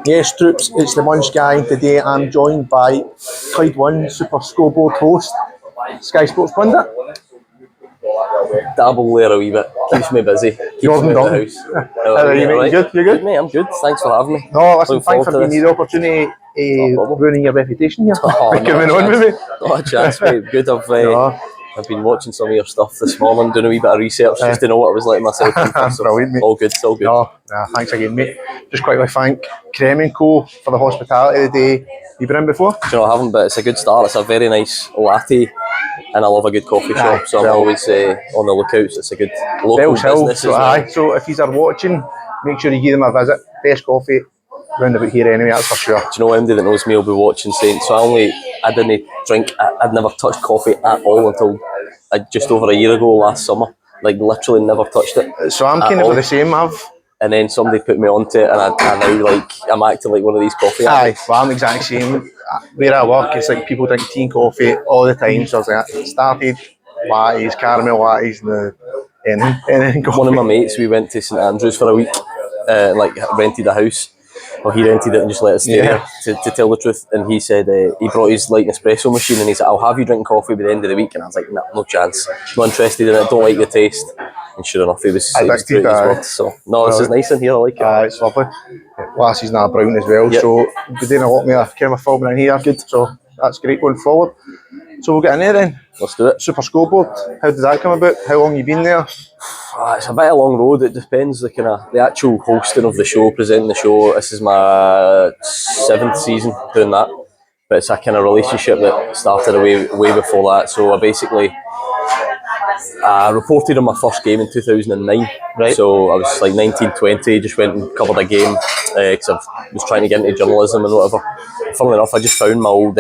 Yes, troops, it's the Munch Guy, and today I'm joined by Clyde 1's Superscoreboard host, Sky Sports pundit. Dabble there a wee bit, keeps me busy, keeps Jordan me out Duncan. the house. How are you, mate? Right. You good? You good? Mate, I'm good, thanks for having me. No, listen, Looking thanks for forward to giving me the opportunity ruining your reputation here. Oh, Coming on with me. Not a chance, mate. Good, I've been watching some of your stuff this morning, doing a wee bit of research just to know what I was letting myself in for. So brilliant, mate. All good, all good. No, thanks again, mate. Just quickly thank Creme Co for the hospitality of the day. You been in before? Do you know, I haven't, but it's a good start. It's a very nice latte, and I love a good coffee shop, so I'm always on the lookout. So it's a good local business as well. So if you are watching, make sure you give them a visit. Best coffee round about here anyway, that's for sure. Do you know, anybody that knows me will be watching saying, so I didn't drink, I'd never touched coffee at all until just over a year ago last summer. Like literally never touched it. So I'm kind of the same, and then somebody put me onto it, and I now I'm acting like one of these coffee addicts. Well, I'm exactly the same. Where I work, it's like people drink tea and coffee all the time. So I was like, started lattes, caramel lattes, and anything coffee. One of my mates, we went to St Andrews for a week, rented a house. Well, he rented it and just let us stay there, to tell the truth. And he said he brought his light espresso machine, and he said, I'll have you drinking coffee by the end of the week. And I was like, no chance. Not interested in it, don't like the taste. And sure enough, he was true to his word. So, no, this is nice in here, I like it. It's lovely. Lassie's now brown as well, so we're doing a lot more kind of filming in here. Good. So that's great going forward. So we'll get in there then. Let's do it. Superscoreboard, how did that come about? How long have you been there? It's a bit of a long road. It depends the actual hosting of the show, presenting the show. This is my 7th season doing that, but it's a kind of relationship that started way before that. So I basically reported on my first game in 2009. Right. So I was like 19, 20, just went and covered a game because I was trying to get into journalism and whatever. Funnily enough, I just found my old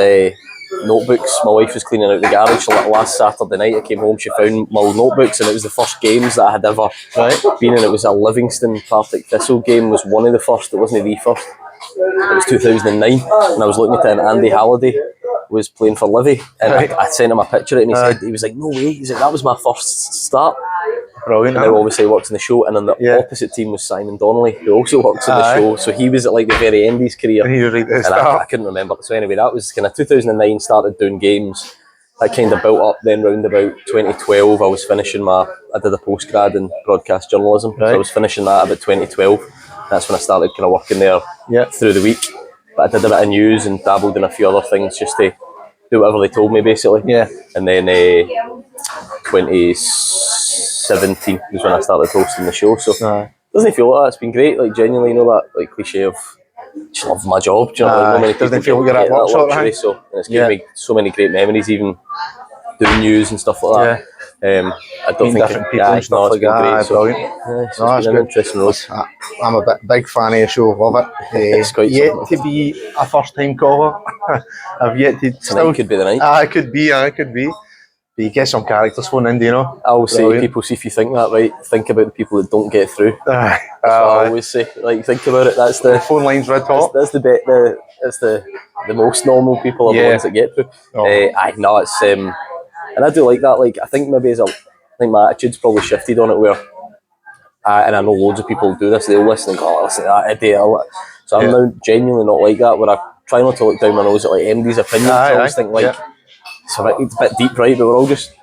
notebooks. My wife was cleaning out the garage last Saturday night. I came home, she found my old notebooks, and it was the first games that I had ever been in. It was a Livingston Partick Thistle game, was one of the first, it wasn't the first. It was 2009, and I was looking at it, and Andy Halliday was playing for Livy, and I sent him a picture of it, and he was like, no way, he's like, that was my first start. Brilliant. And now obviously he works in the show, and on the opposite team was Simon Donnelly, who also works in the show, so he was at like the very end of his career, and he was right at the start. I couldn't remember. So anyway, that was kind of 2009, started doing games. That kind of built up. Then round about 2012, I was finishing I did a postgrad in broadcast journalism, so I was finishing that about 2012. That's when I started kind of working there through the week. But I did a bit of news and dabbled in a few other things just to do whatever they told me, basically. Yeah. And then 2017 was when I started hosting the show. So doesn't feel like that. It's been great. Like genuinely, you know that like cliche of just love my job. Do you know? Like, not doesn't feel like you're at work sort of thing. So and it's given me so many great memories, even doing news and stuff like that. I don't think different people and stuff like that. Brilliant. It's been an interesting road. I'm a big fan of the show. Love it. It's quite yet to be a first-time caller. I've yet to. Tonight could be the night. It could be. It could be. But you get some characters phone in, do you know? I always say to people, see if you think that right, think about the people that don't get through. That's what I always say. Like, think about it. That's the phone lines red hot. That's the most normal people are the ones that get through. No, it's and I do like that. Like, I think maybe I think my attitude's probably shifted on it where, and I know loads of people do this. They'll listen and go, listen to that idiot. So I'm now genuinely not like that. Where I try not to look down my nose at like MD's opinions. I always think like. It's a bit deep, right? But we're all just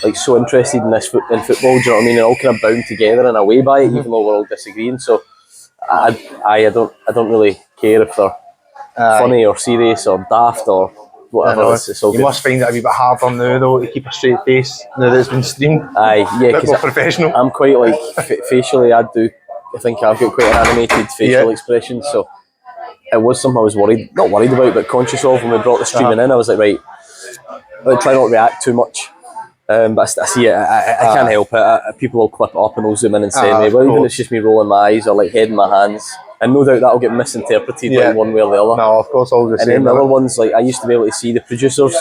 like so interested in this in football. Do you know what I mean? They're all kind of bound together in a way by it, even though we're all disagreeing. So I don't really care if they're funny or serious or daft or whatever. It's all you must find it a wee bit harder now though to keep a straight face now that it's been streamed. Because professional. I'm quite like facially. I think I've got quite an animated facial expression. So it was something I was not worried about, but conscious of when we brought the streaming in. I was like, right. I try not to react too much, but I see it. I can't help it. People will clip it up and they'll zoom in and say me. Well, even if it's just me rolling my eyes or like head in my hands, and no doubt that'll get misinterpreted like one way or the other. No, of course, all the same. And then the other ones, like I used to be able to see the producers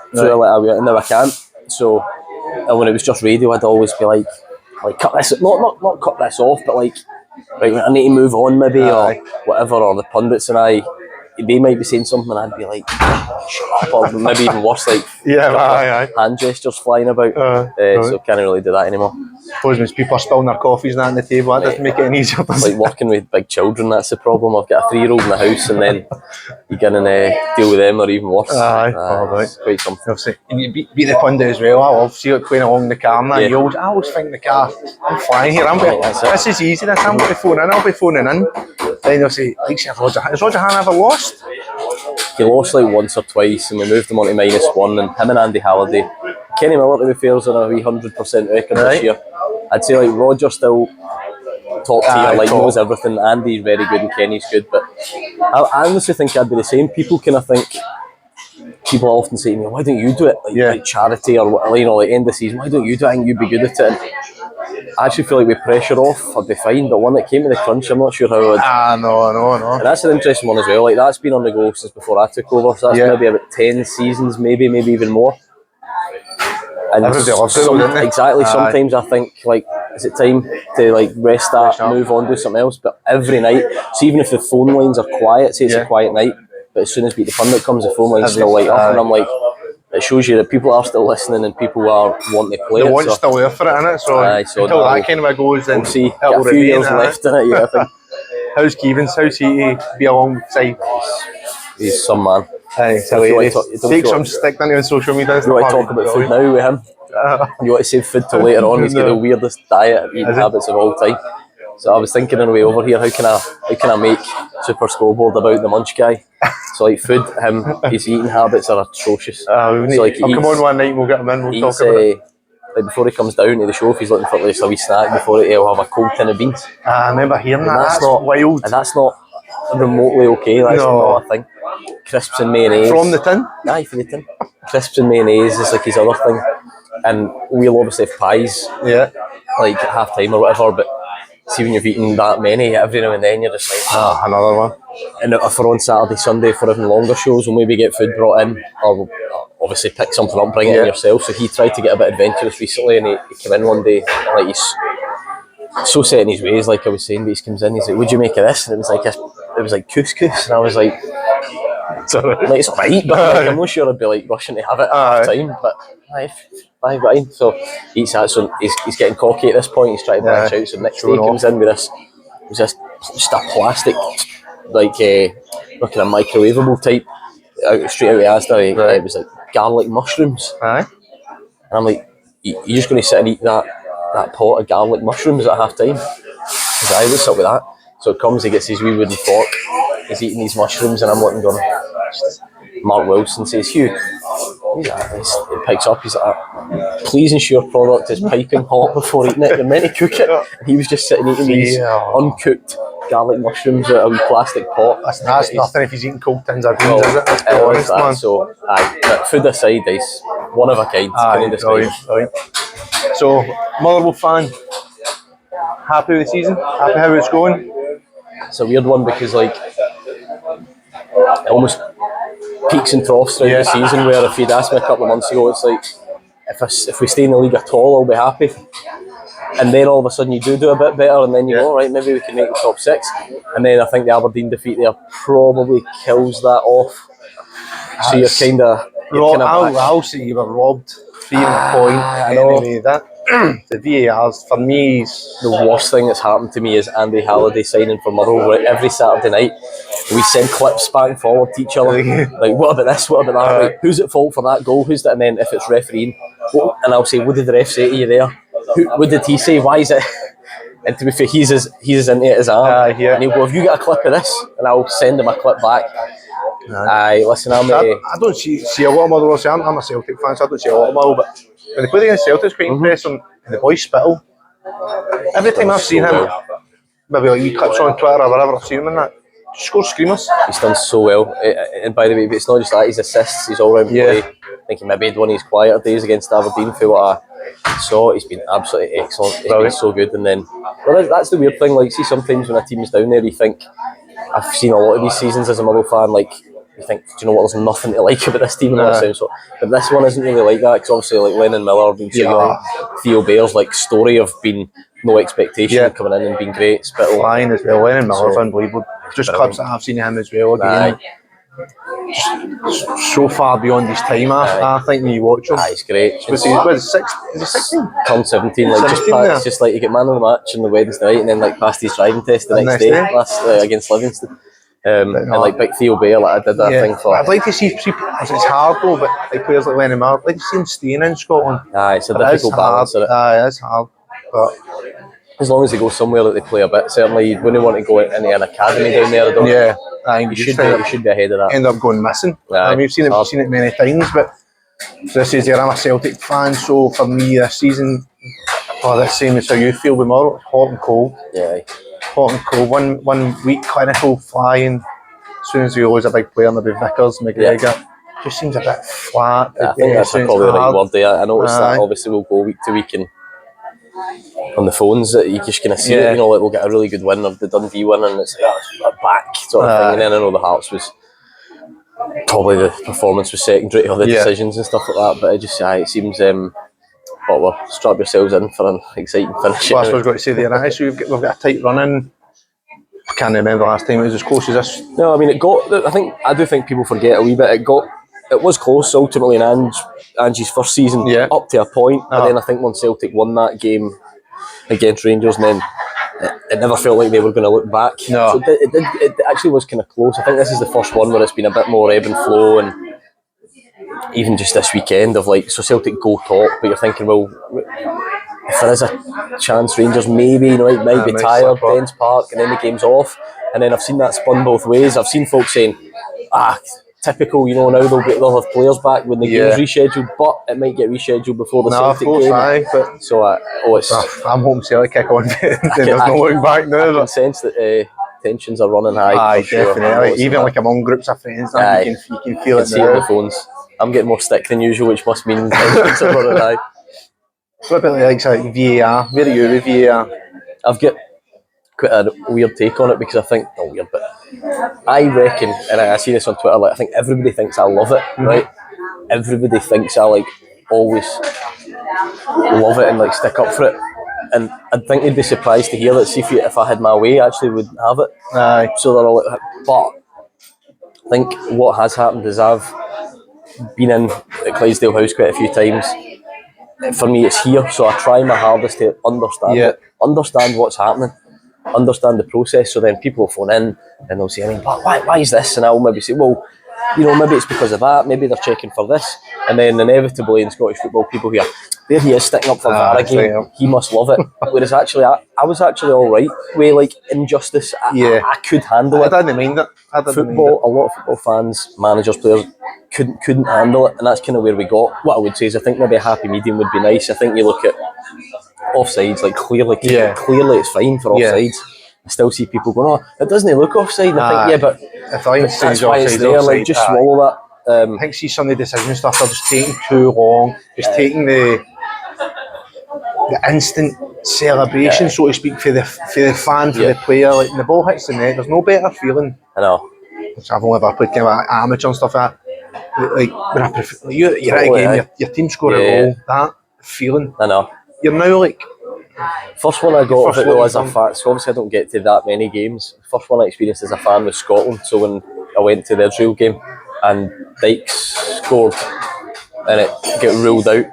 through and now I can't. So, and when it was just radio, I'd always be like cut this, not cut this off, but like, right, I need to move on maybe or whatever, or the pundits and I. they might be saying something and I'd be like, shut up, or maybe even worse, like hand gestures flying about. So can't really do that anymore. I suppose when people are spilling their coffees and that on the table, that doesn't make it any easier. Like working with big children, that's the problem. I've got a 3-year-old in the house, and then you get and deal with them, or even worse. It's quite something. And you beat the pundit as well. I love see it playing along the car. I always think in the car, I'm flying here. This is easy. This I'm going to phone in. I'll be phoning in. Then they'll say, has Roger Hannah ever lost? He lost like once or twice, and we moved him on to -1. And him and Andy Halliday, Kenny Miller, to be fair, is on a wee 100% record this year. I'd say like Roger still top tier, like knows everything. Andy's very good and Kenny's good, but I honestly think I'd be the same. People kind of think, people often say to me, why don't you do it? Like charity or like end of the season, why don't you do it? I think you'd be good at it. And I actually feel like with pressure off, I'd be fine, but when it came to the crunch, I'm not sure how I would. No. And that's an interesting one as well. Like that's been on the go since before I took over, so that's maybe about 10 seasons, maybe even more. And exactly. Sometimes I think like, is it time to like rest that, move on, do something else? But every night, so even if the phone lines are quiet, say it's a quiet night, but as soon as Beat the Pundit comes, the phone lines still light up, and I'm like, it shows you that people are still listening and people are wanting to play. The one's still there for it, innit? So until that kind of goes, then we'll see. Got a few years left in it, I think. How's Keevins? How's he to be alongside? He's some man. Take some stick down on social media. You want to talk about food now with him? You want to save food till later on? He's got the weirdest diet and eating habits of all time. So I was thinking on the way over here, how can I make Super Scoreboard about the Munch Guy? So like food, his eating habits are atrocious. So like come on one night and we'll get him in, we'll talk about it. Like before he comes down to the show, if he's looking for like a wee snack, before he'll have a cold tin of beans. I remember hearing that, that's not wild. And that's not remotely okay, that's not a thing. Crisps and mayonnaise. From the tin? Aye, from the tin. Crisps and mayonnaise is like his other thing. And we'll obviously have pies, like at half time or whatever, but see when you've eaten that many, every now and then you're just like, another one. And if we're on Saturday, Sunday for even longer shows, we'll maybe get food brought in, or obviously pick something up, bring it in yourself. So he tried to get a bit adventurous recently, and he came in one day, and like he's so set in his ways, like I was saying, but he comes in, he's like, what'd you make of this? And it was like couscous, and I was like, it's alright, but like, I'm not sure I'd be like rushing to have it at the time, but fine. So he eats that, so he's getting cocky at this point, he's trying to branch out, so next day he comes in with this, it was just a plastic, like kind of microwavable type, straight out of Asda, it was like garlic mushrooms. And I'm like, you're just going to sit and eat that pot of garlic mushrooms at half time? He's like, what's up with that? So it comes, he gets his wee wooden fork, he's eating these mushrooms, and I'm looking going, Mark Wilson says, Hugh, he picks up, he's like, please ensure product is piping hot before eating it, you're meant to cook it. And he was just sitting eating these uncooked garlic mushrooms out of a wee plastic pot. That's nothing if he's eating cold tins of beans, is it? It was that, so food aside, he's one of a kind. So, Motherwell fan, happy with the season? Happy how it's going? It's a weird one because like it almost peaks and troughs throughout the season, where if you'd asked me a couple of months ago, it's like if we stay in the league at all, I'll be happy. And then all of a sudden you do a bit better, and then you go, all right, maybe we can make the top 6. And then I think the Aberdeen defeat there probably kills that off. So you're kind of... I'll say you were robbed 3 point. Anyway, that the VARs for me is the worst thing that's happened to me is Andy Halliday signing for Motherwell. Where every Saturday night we send clips back and forward to each other, like what about this, what about that, right, who's at fault for that goal, who's that, and then if it's refereeing, and I'll say, what did the ref say to you there? What did he say? Why is it? And to be fair, he's as into it as I am. And he'll go, have you got a clip of this? And I'll send him a clip back. Listen, I don't see a lot of Motherwell. I'm a Celtic fan, so I don't see a lot of Motherwell, but when they play against Celtic, it's quite impressive. And the boy Spittle, every time I've seen him, maybe like wee clips on Twitter or wherever I've seen him in that, just scores screamers. He's done so well. And by the way, it's not just that, his assists, his all-round play. I think he maybe had one of his quieter days against Aberdeen for what I saw. He's been absolutely excellent. He's been so good. And then, that's the weird thing, like, see sometimes when a team's down there, you think, I've seen a lot of these seasons as a Motherwell fan, like, you think, do you know what, there's nothing to like about this team in that sense. So, but this one isn't really like that, because obviously like Lennon Miller being so young, Theo Bair's like story of being no expectation coming in and being great. Flying as well, Lennon Miller's unbelievable. Just clips that I've seen of him as well again. so far beyond his time. I think when you watch him, It's great. is he 16? Turned 17, like 17, it's just like you get man of the match on the Wednesday night, and then like passed his driving test the next day against Livingston. And like Big Theo Bear, like I did that thing for. I'd like to see it's hard though, but like players like Lenny Marr, I'd like to see him staying in Scotland. It's a difficult balance. It is hard, but as long as they go somewhere that they play a bit, certainly you wouldn't want to go into an academy down there. I don't I think you should be ahead of that. End up going missing. I mean, we've seen it many times, but this is I'm a Celtic fan, so for me this season, the same as how you feel with Morrow, hot and cold. Hot and cold. One week clinical flying. As soon as we lose a big player, maybe Vickers, McGregor, just seems a bit flat. I think that's probably the right word there. I noticed that obviously we'll go week to week and on the phones that you just kind of see it, like we'll get a really good win or the Dundee win and it's like, it's back sort of thing. And then I know the Hearts was probably the performance was secondary to other decisions and stuff like that, but it seems we'll strap yourselves in for an exciting finish. Well, that's what I was going to say there. So we've got a tight run in. I can't remember the last time it was as close as this. No, I mean I do think people forget a wee bit. It was close ultimately in Angie's first season up to a point, but then I think when Celtic won that game against Rangers, and then it never felt like they were going to look back. No. So it actually was kind of close. I think this is the first one where it's been a bit more ebb and flow, and even just this weekend of like, so Celtic go top, but you're thinking, well, if there is a chance Rangers maybe might be tired, Dens Park, and then the game's off. And then I've seen that spun both ways. I've seen folks saying, typical, now they'll have players back when the game's rescheduled, but it might get rescheduled before the Celtic game. So I'm hoping Celtic kick on. There's no looking back now. I can sense that tensions are running high. Definitely. Even like among groups of friends, you can feel it see it on the phones. I'm getting more stick than usual, which must mean tensions are running high. What about the likes of VAR? Where are you with VAR? I've got quite a weird take on it because I think, not weird, but I reckon, and I see this on Twitter, like I think everybody thinks I love it, right? Everybody thinks I like always love it and like stick up for it. And I think they'd be surprised to hear that if I had my way, I actually wouldn't have it. So they're all like, but I think what has happened is I've been in at Clydesdale House quite a few times. For me, it's here, so I try my hardest to understand it, understand what's happening, understand the process. So then people will phone in and they'll say, why is this? And I'll maybe say, well, maybe it's because of that, maybe they're checking for this. And then inevitably in Scottish football, people hear, there he is sticking up for VAR again, he must love it. Whereas actually, I was actually all right with like injustice. I could handle it. I didn't mind it. A lot of football fans, managers, players couldn't handle it, and that's kind of where we got. What I would say is I think maybe a happy medium would be nice. I think you look at offsides, like clearly it's fine for offsides. I still see people going, it doesn't look offside. And I think, but that's why it's there. Like, just swallow that. I think see some of the decision stuff are just taking too long. Just taking the instant celebration, so to speak, for the fan, for the player. Like when the ball hits the net, there's no better feeling. I know. I've only ever played kind of amateur and stuff like that. Like when I prefer, you're at a game, your team score a goal. That feeling. I know. You're now like. First one I got of it though as a fan, so obviously I don't get to that many games. First one I experienced as a fan was Scotland. So when I went to the Israel game and Dykes scored and it got ruled out.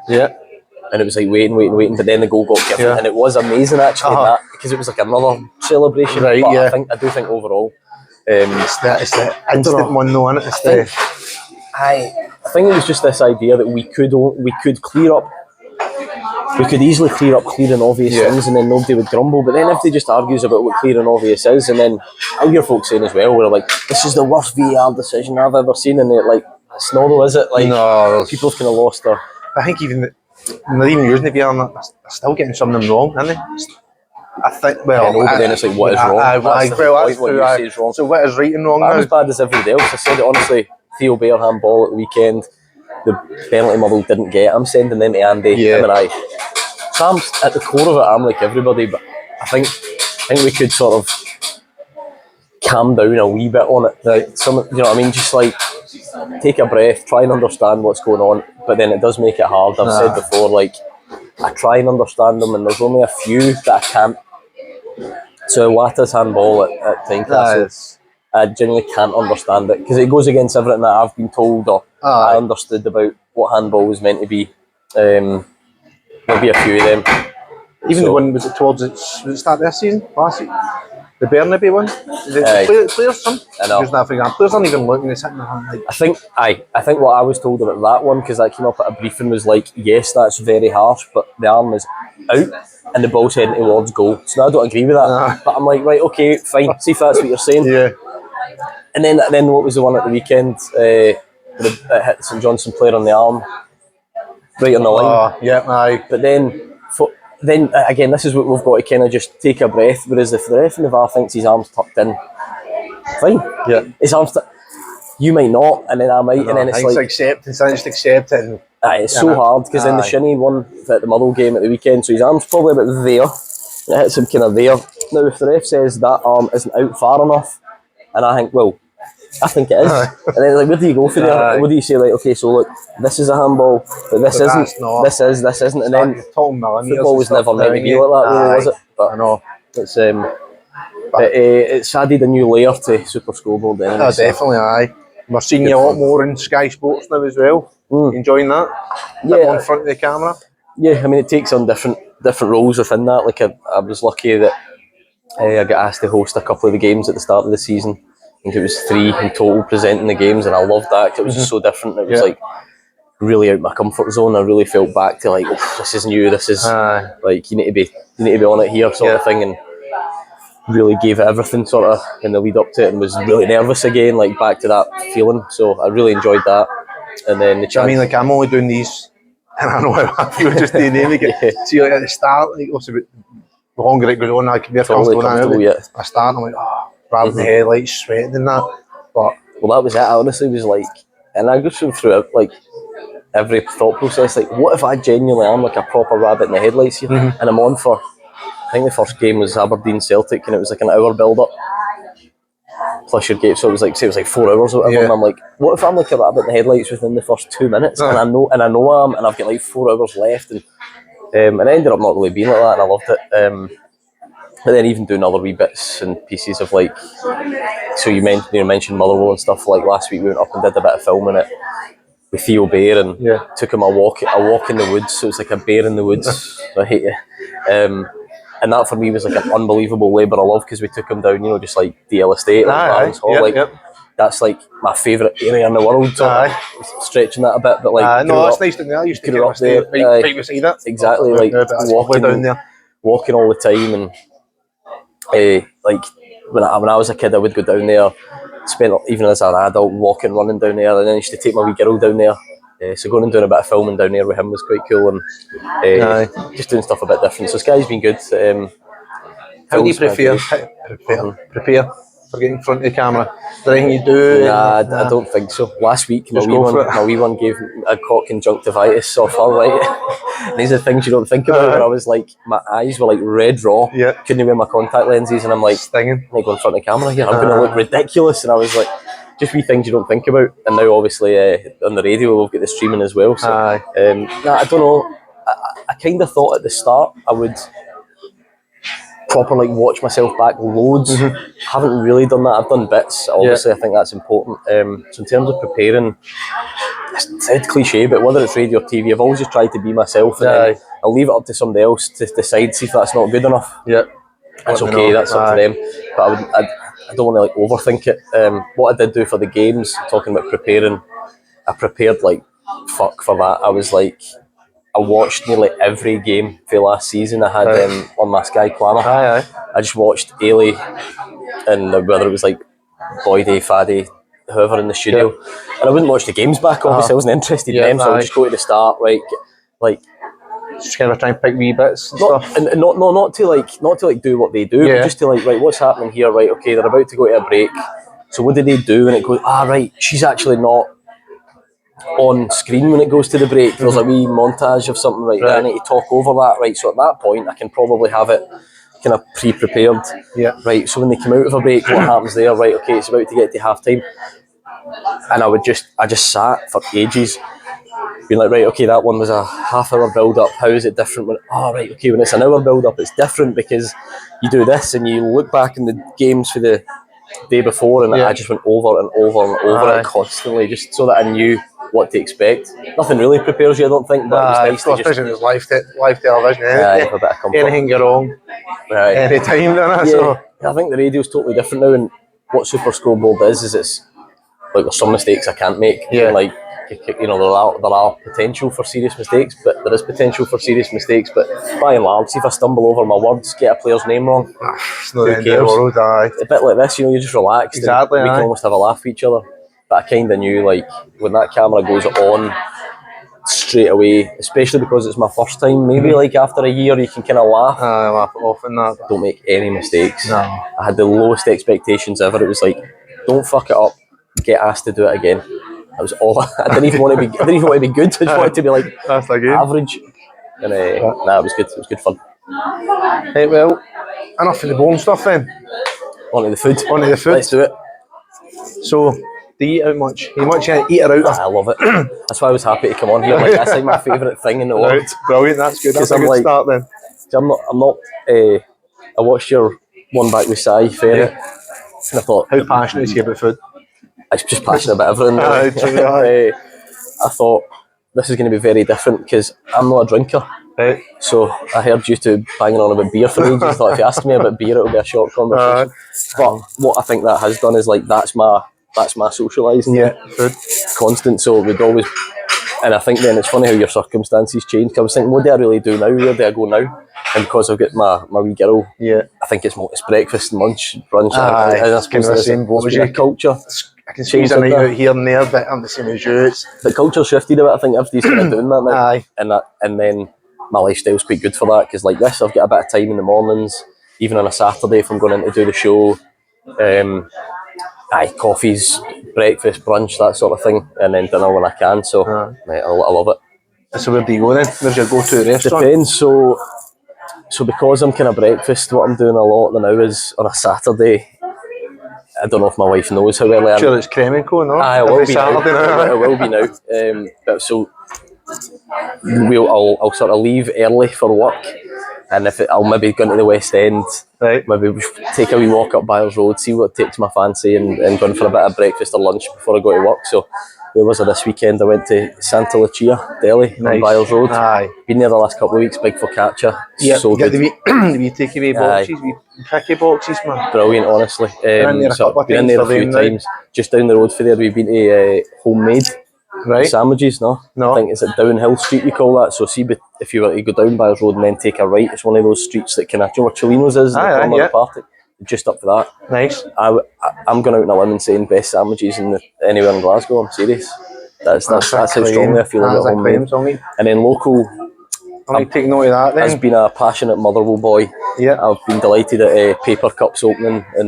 And it was like waiting, but then the goal got given, and it was amazing actually that, because it was like another celebration. But I do think overall, it's the instant one though, isn't it? I think it was just this idea that we could easily clear up clear and obvious things, and then nobody would grumble. But then if they just argues about what clear and obvious is, and then I'll hear folks saying as well, we're like, this is the worst VAR decision I've ever seen, and they're like, it's not though, is it? Like, no, people have kind of lost their. I think even they're even using the VAR, they're still getting some of them wrong, aren't they? I think, well, but then it's like, what is wrong? What you say is wrong. So what is right and wrong? I'm as bad as everybody else. I said it honestly. Theo Bear handball at the weekend. The penalty Motherwell didn't get. I'm sending them to Andy, him and I. So I'm at the core of it. I'm like everybody, but I think we could sort of calm down a wee bit on it. Right? Just like take a breath, try and understand what's going on. But then it does make it hard. I've said before, like I try and understand them, and there's only a few that I can't. So Wata's handball at Tynecastle. I genuinely can't understand it, because it goes against everything that I've been told or I understood about what handball was meant to be. There'll be a few of them. Even the one, was it start of this season? Last season? The Burnaby one? Players, some? I know. Players aren't even looking, they're sitting there like... I think what I was told about that one, because that came up at a briefing, was like, yes, that's very harsh, but the arm is out and the ball's heading towards goal. So I don't agree with that. But I'm like, right, okay, fine, see if that's what you're saying. Yeah. And then what was the one at the weekend? It hit St Johnstone player on the arm, right on the line. Yeah, aye. But then again, this is what we've got to kind of just take a breath. Whereas if the ref in the VAR thinks his arm's tucked in, fine. Yeah. His arm's you might not, and then I might, and then it's like accept it. And it's so hard, because then the Shinny won at the Motherwell game at the weekend, so his arm's probably about there, and it hits him kind of there. Now, if the ref says that arm isn't out far enough, and I think, well, I think it is, and then like, where do you go for there? What do you say? Like, okay, so look, this is a handball, but this isn't. This isn't, and then football was never meant to be like that, really, was it? But I know it's added a new layer to Super Scoreboard. Anyway, definitely, aye. We're seeing you a lot more in Sky Sports now as well. Enjoying that? Yeah, in front of the camera. Yeah, I mean, it takes on different roles within that. Like I was lucky that I got asked to host a couple of the games at the start of the season. I think it was 3 in total presenting the games, and I loved that because it was just so different. It was like really out my comfort zone. I really felt back to like, oh, this is new. This is like you need to be on it here, sort of thing, and really gave it everything sort of in the lead up to it, and was really nervous again, like back to that feeling. So I really enjoyed that. And then the chance. I mean, like I'm only doing these, and I know how I feel just doing them. See, like at the start, like obviously, the longer it goes on, I can be comfortable. I start, I'm like, grabbing the headlights, sweating and that. But that was it. I honestly was like, and I go through it like every thought process. Like, what if I genuinely am like a proper rabbit in the headlights here, and I'm on for? I think the first game was Aberdeen Celtic, and it was like an hour build up plus your game, so it was like 4 hours or whatever. And I'm like, what if I'm like a rabbit in the headlights within the first 2 minutes, and I know I am, and I've got like 4 hours left, and it ended up not really being like that, and I loved it. But then even doing other wee bits and pieces of like, so you mentioned Motherwell and stuff. Like last week we went up and did a bit of filming it with Theo Bear, and took him a walk in the woods. So it's like a bear in the woods. So I hate you. And that for me was like an unbelievable labour of love, because we took him down, just like DL Estate, that's like my favourite area in the world. So stretching that a bit, but like it's nice down there. I used to go up there, right beside that. Exactly, like walking down there, walking all the time, and like when I was a kid, I would go down there, spent even as an adult walking, running down there, and then I used to take my wee girl down there. So going and doing a bit of filming down there with him was quite cool, and just doing stuff a bit different. So Sky's been good. How do you prepare for getting in front of the camera? Is there anything you do? Nah, I don't think so. Last week, my wee one gave me a caught conjunctivitis off her, right? And these are things you don't think about. Where I was like, my eyes were like red raw. Couldn't wear my contact lenses, and I'm like, stinging. I go in front of the camera here. I'm going to look ridiculous, and I was like. Just wee things you don't think about, and now obviously on the radio we've got the streaming as well. So I don't know. I kind of thought at the start I would proper watch myself back loads. Haven't really done that. I've done bits. Obviously, I think that's important. So in terms of preparing, it sounds cliche, but whether it's radio or TV, I've always just tried to be myself, and then I'll leave it up to somebody else to decide, see if that's not good enough. That's okay. That's up to them. But I don't want to overthink it. What I did do for the games, talking about preparing, I prepared like fuck for that. I was like, I watched nearly every game for last season. I had on my Sky Planner. I just watched Ailey, and whether it was like Boydie, Faddy, whoever in the studio, and I wouldn't watch the games back. Obviously, I wasn't interested in them, so I would just go to the start, right? Just kind of try and pick wee bits and stuff. And not to do what they do, but just to right, what's happening here, right? Okay, they're about to go to a break. So what do they do? And it goes, right, she's actually not on screen when it goes to the break. There's a wee montage of something, right? I need to talk over that, right? So at that point, I can probably have it kind of pre-prepared. Right. So when they come out of a break, what happens there? Right. Okay, it's about to get to half time, and I just sat for ages. Being like, right, okay, that one was a half-hour build-up. How is it different? Right, okay, when it's an hour build-up, it's different because you do this and you look back in the games for the day before, and I just went over and over and over it constantly, just so that I knew what to expect. Nothing really prepares you, I don't think, but it was nice to just... Especially with live television, have a bit of comfort. Anything go wrong, any time, doesn't it? So I think the radio's totally different now, and what Super Scoreboard is it's like there's some mistakes I can't make. And like, you know, there are potential for serious mistakes, but there is potential for serious mistakes. But by and large, see if I stumble over my words, get a player's name wrong, it's not the end of the world. A bit like this, you know, you're just relaxed. Exactly. We can almost have a laugh with each other. But I kind of knew, like, when that camera goes on straight away, especially because it's my first time, maybe like after a year, you can kind of laugh. Laugh it off and that. Don't make any mistakes. No. I had the lowest expectations ever. It was like, don't fuck it up, get asked to do it again. That was all. I didn't even want to be. I didn't even want to be good. I just wanted to be like average. And it was good. It was good fun. Hey, well, enough of the boring stuff then. On to the food. Let's do it. So, do you eat out much? You much eater out? I love it. That's why I was happy to come on here. Like, that's like my favourite thing in the world. Brilliant. That's good. That's a good start then. I'm not. I watched your one back with Sai Ferry, and I thought, how passionate is he about food? I'm just passionate about everything. I thought this is going to be very different because I'm not a drinker. Right. So I heard you two banging on about beer for ages. I thought if you ask me about beer, it'll be a short conversation. But what I think that has done is like that's my socialising. Food. Constant. So we'd always, and I think then it's funny how your circumstances change. I was thinking, what do I really do now? Where do I go now? And because I've got my wee girl, I think it's breakfast, lunch, brunch. It's kind of the same boat as you. Culture. I can squeeze a night out here and there, but I'm the same as you. The culture shifted a bit. I think everybody's kind of doing that now. And then my lifestyle's quite good for that because like this, I've got a bit of time in the mornings, even on a Saturday if I'm going in to do the show. Coffees, breakfast, brunch, that sort of thing, and then dinner when I can. So I love it. So where do you go then? Where's your go-to restaurant? Depends. So because I'm kind of breakfast, what I'm doing a lot now is on a Saturday. I don't know if my wife knows how well I am. Sure, it's Creme Co, no? It will be now. It will be now. But so I'll sort of leave early for work, and I'll maybe go into the West End, maybe take a wee walk up Byers Road, see what takes my fancy, and go in for a bit of breakfast or lunch before I go to work. So where was I this weekend? I went to Santa Lucia Deli on Byers Road. Been there the last couple of weeks, big focaccia. So get good. the wee takeaway boxes, wee picky boxes, man. Brilliant, honestly. Been in there a few times. Just down the road for there, we've been to Homemade sandwiches, no? I think it's at Downhill Street, you call that. So see, if you were to go down Byers Road and then take a right, it's one of those streets that kind of, do you know where Cholinos is? The party. Just up for that. Nice. I'm going out on a limb and saying best sandwiches anywhere in Glasgow. I'm serious. That's how strongly I feel about Homemade. And then local, I'll take note of that then. Has been a passionate Motherwell boy. I've been delighted at Paper Cups opening in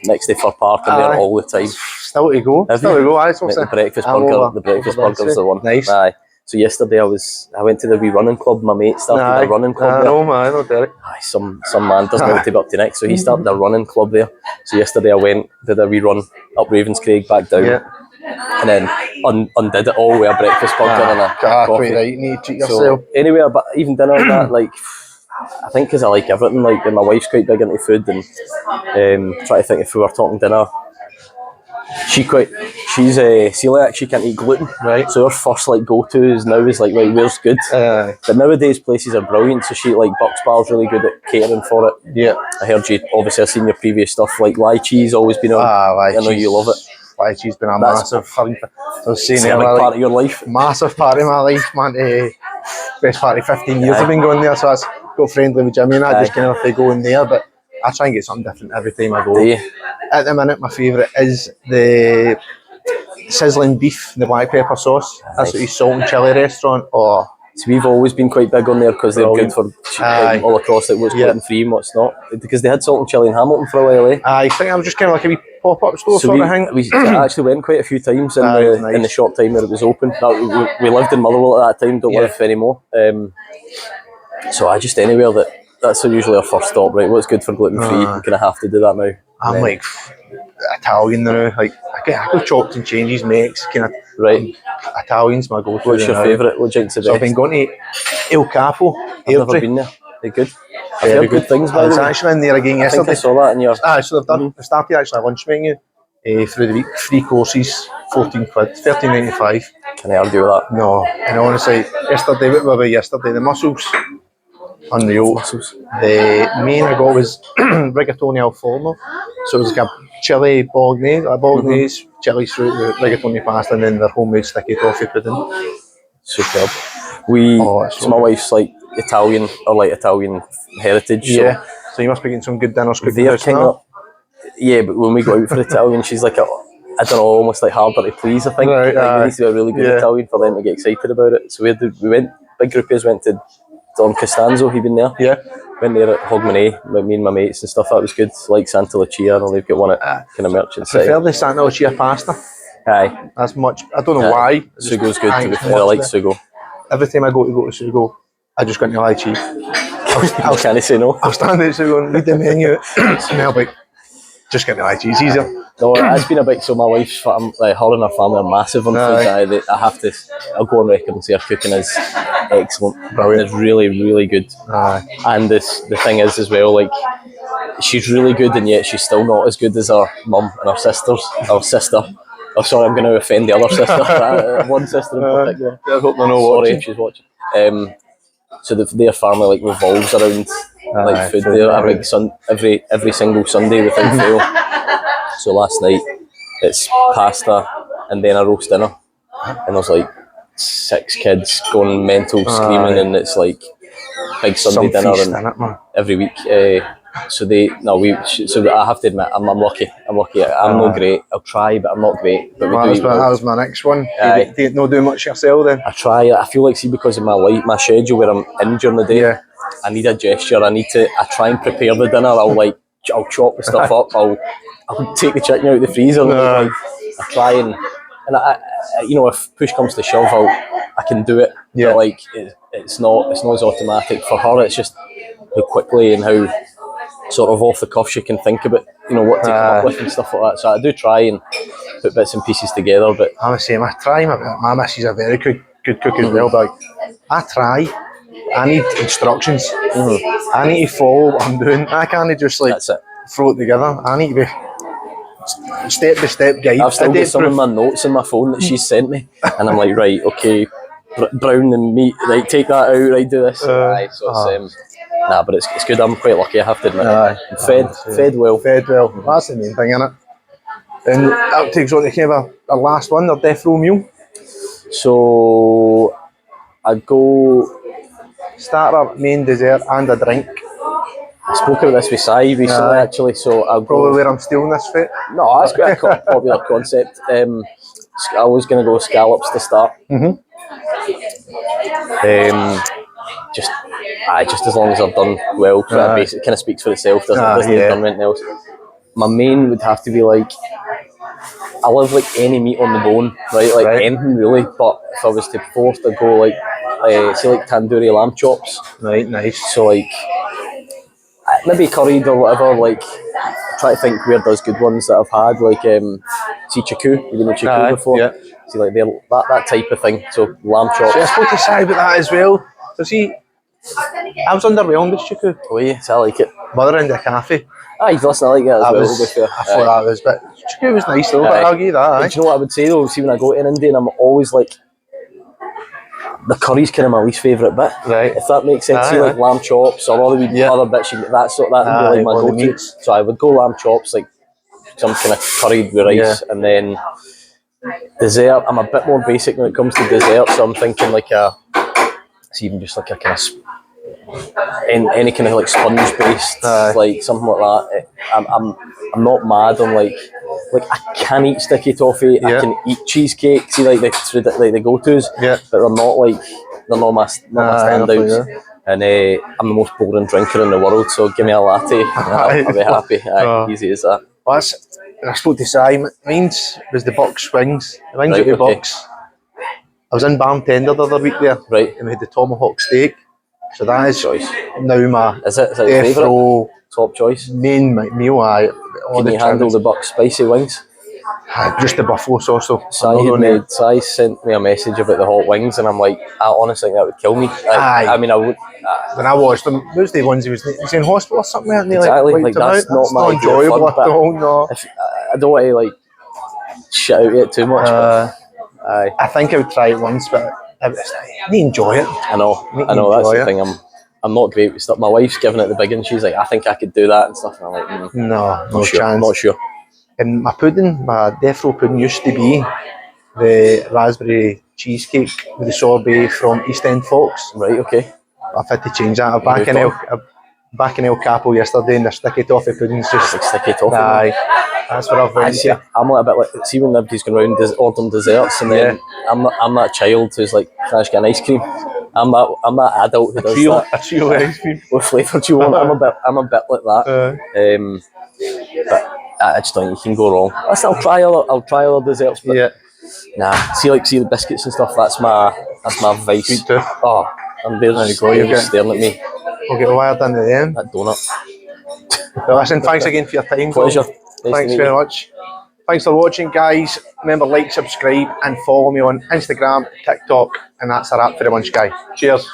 next to Fir Park. I'm there all the time. Still to go. The breakfast burger. The breakfast burger's the one. Nice. So yesterday I went to the wee running club. My mate started a running club there. Man, no Derek. Some man doesn't know what to be up to next, so he started a running club there. So yesterday I went, did a wee run up Ravenscraig, back down, and then undid it all with a breakfast burger and a coffee. Right, you need to treat yourself. So anywhere, but even dinner and that, like, I think because I like everything, like, and my wife's quite big into food, and try to think if we were talking dinner. She's celiac, she can't eat gluten. Right. So her first go-to now is like, right, where's good? But nowadays places are brilliant, so she Bucks Bar's really good at catering for it. Yeah. I heard you, obviously I've seen your previous stuff, like lychee's always been on. I know you love it. Lychee's been a massive thing. So part of your life. Massive part of my life, man. Best part of 15 years I've been going there, so that's got friendly with Jimmy and I just kind of have to go in there, but I try and get something different every time I go. At the minute, my favourite is the sizzling beef, the black pepper sauce. That's what salt and chilli restaurant. So we've always been quite big on there because they're good for all across what's gluten free and what's not. Because they had salt and chilli in Hamilton for a while. I think I was just kind of like a wee pop-up store sort of thing. We actually went quite a few times in the short time that it was open. We lived in Motherwell at that time, don't live anymore. So I just anywhere that's usually our first stop, right? What's good for gluten free? You kind of have to do that now. I'm like Italian now. Like I go chopped and changes, makes kind of Italian's my go-to. What's your favourite? What drinks the best? So I've been going to El Capo. I've never been there. They're good. I've heard good things I about was it. actually in there again I think I yesterday. saw that in your... So they've done. They started actually a lunch menu through the week. 3 courses, 14 quid, 13.95. Can I argue with that? No, and honestly, yesterday, what about yesterday? The mussels, unreal. Mussels. The main I got was rigatoni al forno. So it was like a chili bolognese, chili fruit with rigatoni pasta, and then their homemade sticky toffee pudding. Superb. So my wife's like Italian heritage. Yeah. So you must be getting some good dinners cooked. They're kind of... Yeah, but when we go out for Italian, she's like I don't know, almost like harder to please, I think. Right, Like, we need to be a really good Italian for them to get excited about it. So we went, big group of us went to Don Costanzo, he been there. Yeah. Went there at Hogmanay with me and my mates and stuff, that was good. Like Santa Lucia, and they've got one at kind of Merchant City. I prefer the Santa Lucia pasta. Aye. That's much, I don't know why. Sugo's good, to be fair, I like Sugo. Every time I go to Sugo, I just go into lychee. I can't say no. I'll stand there Sugo and read the menu, smell like, just get the lychee, it's easier. No, it's been a big. So my wife's, her and her family are massive on food. I'll go on record and say her cooking is excellent. Brilliant. It's really, really good. And the thing is as well, like, she's really good, and yet she's still not as good as her mum and her sisters. Her sister. Oh, sorry, I'm going to offend the other sister. One sister in particular. I hope they're not Sorry watching. if she's watching. So their family like revolves around like food. They're a big every single Sunday without fail. So last night it's pasta and then a roast dinner, and there's like 6 kids going mental screaming, and it's like big Sunday dinner and every week. So I have to admit I'm lucky. I'm not great. I'll try, but I'm not great. But that was my next one. You didn't know do much yourself then? I try. I feel like, see, because of my schedule where I'm in during the day, I need a gesture. I try and prepare the dinner. I'll chop the stuff up. I'll take the chicken out of the freezer. I try and if push comes to shove, I can do it. But like it's not as automatic for her. It's just how quickly and how sort of off the cuff she can think about what to come up with and stuff like that. So I do try and put bits and pieces together. But I'm the same. I try. My missus is a very good cook as well. But I try. I need instructions. I need to follow what I'm doing. I can't just like throw it together. I need to be step-by-step guide. I've still got some of my notes in my phone that she's sent me, and I'm like, right, okay, brown the meat, right, take that out, right, do this. But it's good. I'm quite lucky, I have to admit. Fed well. That's the main thing, innit? And that takes on to kind of a last one, their death row meal. So I go starter, main, dessert, and a drink. I spoke about this with Sai recently, actually. So I'll probably where I'm stealing this fit. No, that's quite a popular concept. I was going to go scallops to start. Just as long as I've done well, it kind of speaks for itself. Doesn't need done anything else. My main would have to be like, I love like any meat on the bone, right? Anything really. But if I was to force to go like, say like tandoori lamb chops. Right, nice. So like, maybe curried or whatever. Like, try to think where there's good ones that I've had. Like, see chiku. You've been to chiku before. Yeah. See, like that type of thing. So lamb chops. See, I spoke to Sai about that as well. So see, I was underwhelmed with chiku. Oh yeah, so I like it. Mother in the cafe. Listen, I like it as well. I thought that was, but chiku was nice though. But I'll give you that. Do you know what I would say though? See, when I go to an Indian, I'm always like, the curry's kind of my least favourite bit, right? If that makes sense. See, like lamb chops or other bits, that would be like my go-to. So I would go lamb chops, like some kind of curried with rice, and then dessert. I'm a bit more basic when it comes to dessert, so I'm thinking like it's even just like a kind of any kind of like sponge based, like something like that. I'm not mad on like I can eat sticky toffee, I can eat cheesecake, see like the go-tos, but they're not my standouts. And I'm the most boring drinker in the world, so give me a latte, I'll be happy. Easy as that. Well, I spoke to Sai, mine's was the Bucks wings. The wings at the Bucks. I was in Bartender the other week there, and we had the tomahawk steak. So that is now my favourite? Top choice. Main meal. Can you handle the Bucks spicy wings? Just the buffalo sauce though. Si sent me a message about the hot wings, and I'm like, I honestly think that would kill me. I mean, I would. When I watched them, those the ones he was in hospital or something, weren't they? Exactly, like that's not my enjoyable fun, at all. No, I don't want to like shit out it too much. I think I would try it once, but I need to enjoy it. I know. That's the thing. I'm not great with stuff. My wife's giving it the big, and she's like, I think I could do that and stuff. And I'm like, no sure, chance. Not sure. And my death row pudding used to be the raspberry cheesecake with the sorbet from East End Fox. Right. Okay. I've had to change that. I'm back in El Capo yesterday, and the sticky toffee pudding's just like sticky toffee. Aye, that's what I've went to. I'm like a bit like, see when everybody's going around ordering desserts, and then I'm that child who's like, can I just get an ice cream? I'm that adult who does that. A trio ice cream. What flavour do you want? I'm a bit like that. But I just don't think you can go wrong. I'll try other desserts, but nah. See the biscuits and stuff. That's my vice. Sweet tooth. Oh, and there's staring at me. We'll get wired into them. That donut. Well, listen, thanks again for your time. Pleasure. Thanks very much. Thanks for watching, guys. Remember, like, subscribe, and follow me on Instagram, TikTok, and that's a wrap for the Munch Guy. Cheers.